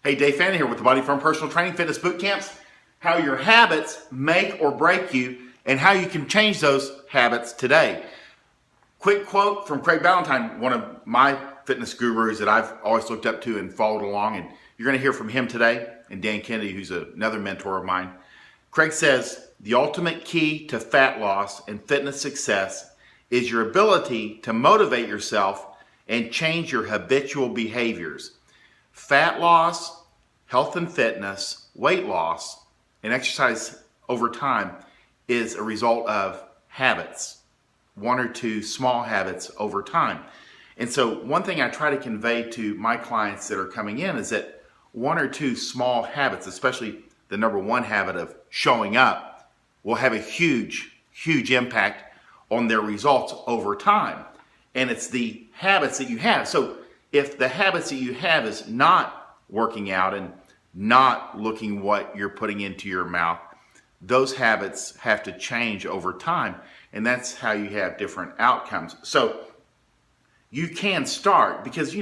Hey, Dave Fannin here with the Body Firm Personal Training Fitness Boot Camps. How your habits make or break you and how you can change those habits today. Quick quote from Craig Ballantyne, one of my fitness gurus that I've always looked up to and followed along. And you're going to hear from him today, and Dan Kennedy, who's another mentor of mine. Craig says, the ultimate key to fat loss and fitness success is your ability to motivate yourself and change your habitual behaviors. Fat loss, health and fitness, weight loss, and exercise over time is a result of habits, one or two small habits over time. And so one thing I try to convey to my clients that are coming in is that one or two small habits, especially the number one habit of showing up, will have a huge, huge impact on their results over time. And it's the habits that you have. So if the habits that you have is not working out and not looking what you're putting into your mouth, those habits have to change over time. And that's how you have different outcomes. So you can start because,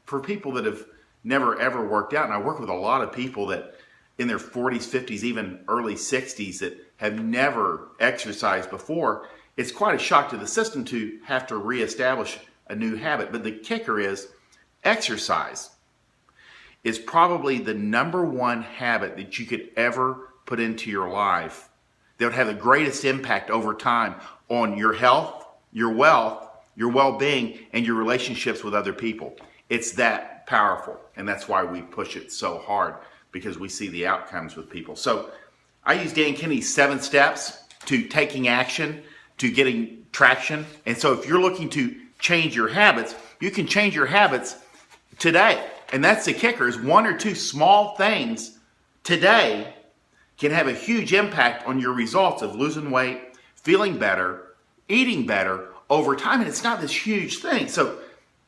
for people that have never ever worked out, and I work with a lot of people that in their 40s, 50s, even early 60s that have never exercised before, it's quite a shock to the system to have to reestablish a new habit. But the kicker is exercise is probably the number one habit that you could ever put into your life that would have the greatest impact over time on your health, your wealth, your well-being, and your relationships with other people. It's that powerful, and that's why we push it so hard, because we see the outcomes with people. So I use Dan Kennedy's 7 steps to taking action, to getting traction. And so if you're looking to change your habits, you can change your habits today. And that's the kicker, is one or two small things today can have a huge impact on your results of losing weight, feeling better, eating better over time. And it's not this huge thing. So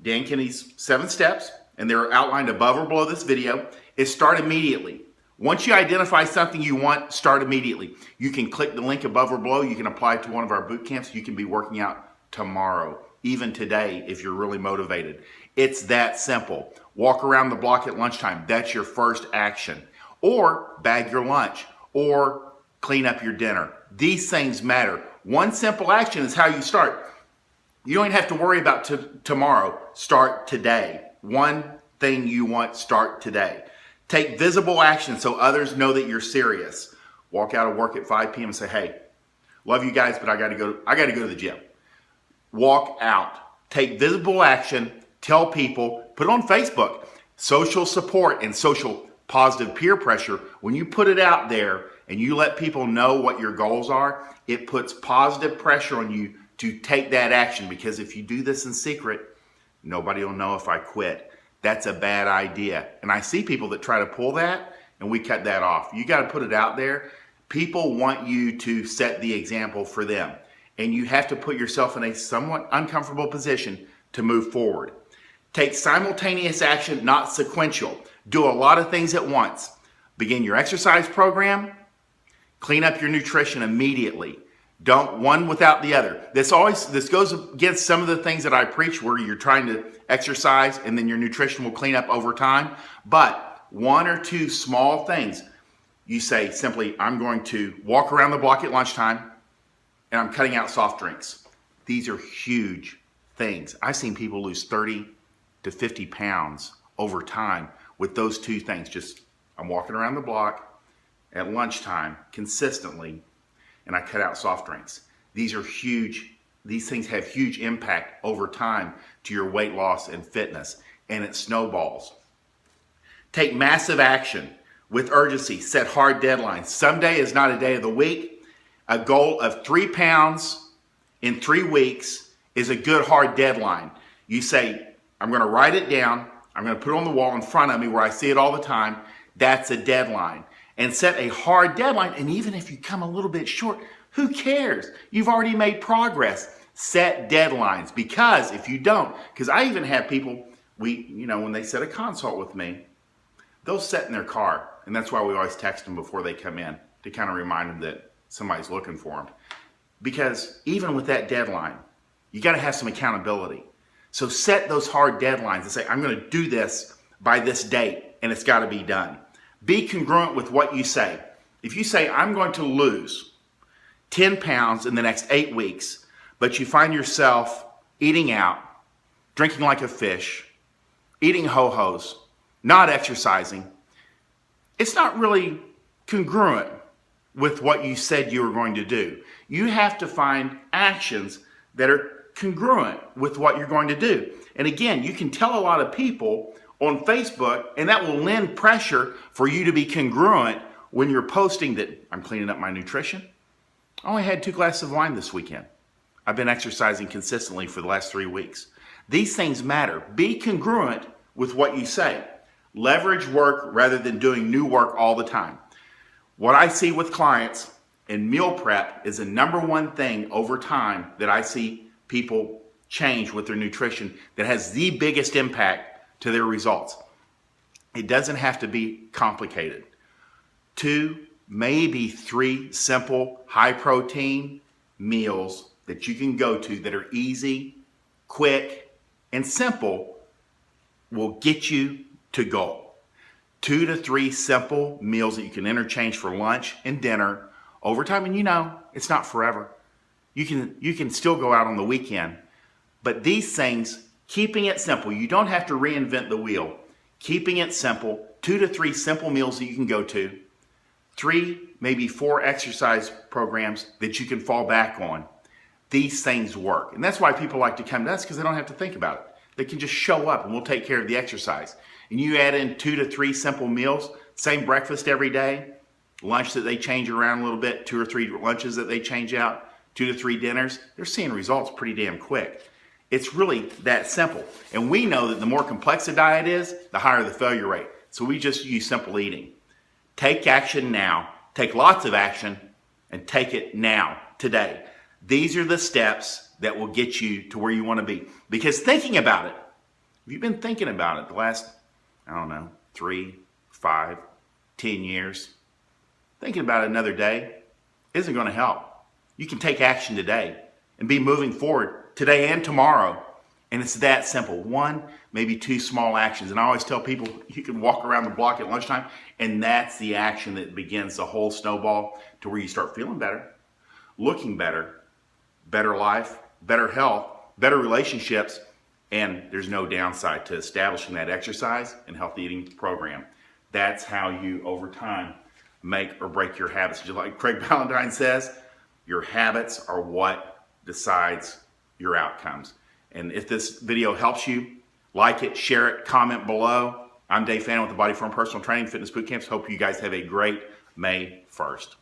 Dan Kennedy's 7 steps, and they're outlined above or below this video, is start immediately. Once you identify something you want, start immediately. You can click the link above or below. You can apply to one of our boot camps. You can be working out tomorrow, even today, if you're really motivated. It's that simple. Walk around the block at lunchtime. That's your first action. Or bag your lunch, or clean up your dinner. These things matter. One simple action is how you start. You don't have to worry about tomorrow. Start today. One thing you want, start today. Take visible action so others know that you're serious. Walk out of work at 5 p.m. and say, hey, love you guys, but I got to go to the gym. Walk out. Take visible action. Tell people. Put it on Facebook. Social support and social positive peer pressure. When you put it out there and you let people know what your goals are, it puts positive pressure on you to take that action. Because if you do this in secret, nobody will know if I quit. That's a bad idea. And I see people that try to pull that, and we cut that off. You got to put it out there. People want you to set the example for them. And you have to put yourself in a somewhat uncomfortable position to move forward. Take simultaneous action, not sequential. Do a lot of things at once. Begin your exercise program. Clean up your nutrition immediately. Don't one without the other. This goes against some of the things that I preach, where you're trying to exercise and then your nutrition will clean up over time. But one or two small things. You say simply, I'm going to walk around the block at lunchtime and I'm cutting out soft drinks. These are huge things. I've seen people lose 30 to 50 pounds over time with those two things. Just, I'm walking around the block at lunchtime consistently, and I cut out soft drinks. These are huge. These things have huge impact over time to your weight loss and fitness, and it snowballs. Take massive action with urgency. Set hard deadlines. Someday is not a day of the week. A goal of 3 pounds in 3 weeks is a good hard deadline. You say, I'm going to write it down. I'm going to put it on the wall in front of me where I see it all the time. That's a deadline. And set a hard deadline. And even if you come a little bit short, who cares? You've already made progress. Set deadlines. Because if you don't, because I even have people, when they set a consult with me, they'll sit in their car. And that's why we always text them before they come in to kind of remind them that somebody's looking for them. Because even with that deadline, you got to have some accountability. So set those hard deadlines and say, I'm going to do this by this date. and it's got to be done. Be congruent with what you say. If you say, I'm going to lose 10 pounds in the next 8 weeks, but you find yourself eating out, drinking like a fish, eating ho-hos, not exercising, it's not really congruent with what you said you were going to do. You have to find actions that are congruent with what you're going to do. And again, you can tell a lot of people on Facebook, and that will lend pressure for you to be congruent when you're posting that I'm cleaning up my nutrition. I only had 2 glasses of wine this weekend. I've been exercising consistently for the last 3 weeks. These things matter. Be congruent with what you say. Leverage work rather than doing new work all the time. What I see with clients in meal prep is the #1 thing over time that I see people change with their nutrition that has the biggest impact to their results. It doesn't have to be complicated. 2, maybe 3 simple high protein meals that you can go to that are easy, quick, and simple will get you to goal. 2 to 3 simple meals that you can interchange for lunch and dinner over time. And you know, it's not forever. You can still go out on the weekend. But these things, keeping it simple, you don't have to reinvent the wheel. Keeping it simple, 2 to 3 simple meals that you can go to, 3, maybe 4 exercise programs that you can fall back on. These things work. And that's why people like to come to us, because they don't have to think about it. They can just show up and we'll take care of the exercise. And you add in 2 to 3 simple meals, same breakfast every day, lunch that they change around a little bit, 2 or 3 lunches that they change out, 2 to 3 dinners, they're seeing results pretty damn quick. It's really that simple. And we know that the more complex a diet is, the higher the failure rate. So we just use simple eating. Take action now. Take lots of action and take it now, today. These are the steps that will get you to where you want to be. Because thinking about it, if you've been thinking about it the last, 3, 5, 10 years, thinking about it another day isn't going to help. You can take action today and be moving forward today and tomorrow. And it's that simple. 1, maybe 2 small actions. And I always tell people you can walk around the block at lunchtime, and that's the action that begins the whole snowball to where you start feeling better, looking better, better life, better health, better relationships, and there's no downside to establishing that exercise and healthy eating program. That's how you, over time, make or break your habits. Just like Craig Ballantyne says, your habits are what decides your outcomes. And if this video helps you, like it, share it, comment below. I'm Dave Fannin with the Body Form Personal Training Fitness Boot Camps. Hope you guys have a great May 1st.